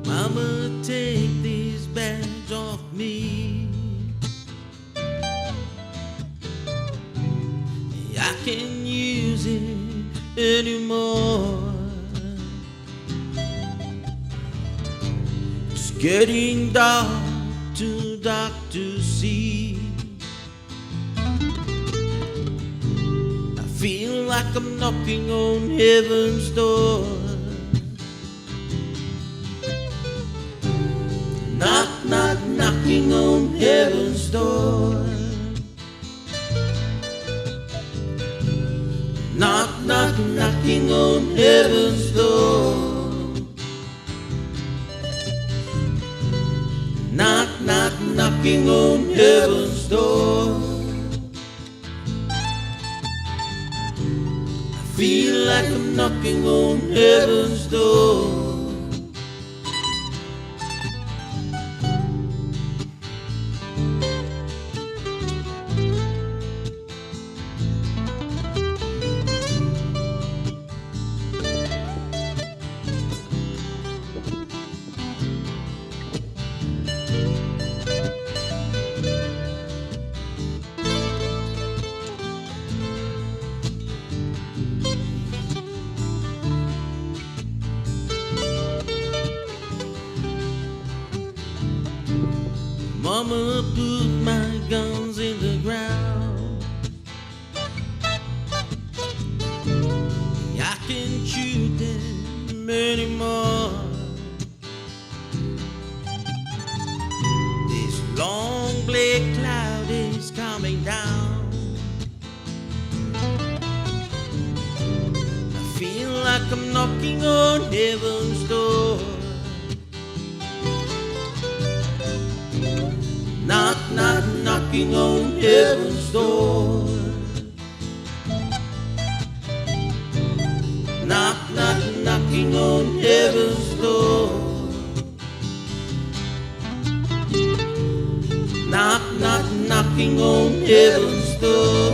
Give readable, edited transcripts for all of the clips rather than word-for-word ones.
Mama, take these bags off me. I can't use it anymore. It's getting too dark to see. I feel like I'm knocking on heaven's door. Knock, knock, knocking on heaven's door. Knock, knock, knocking on heaven's door. Knock, knock, knocking on heaven's door. I feel like I'm knocking on heaven's door. Mama, put my guns in the ground. I can't shoot them anymore. This long black cloud is coming down. I feel like I'm knocking on heaven's door. Knock, knock, knocking on heaven's door. Knock, knock, knocking on heaven's door. Knock, knock, knocking on heaven's door.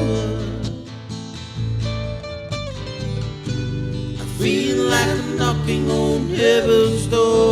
I feel like I'm knocking on heaven's door.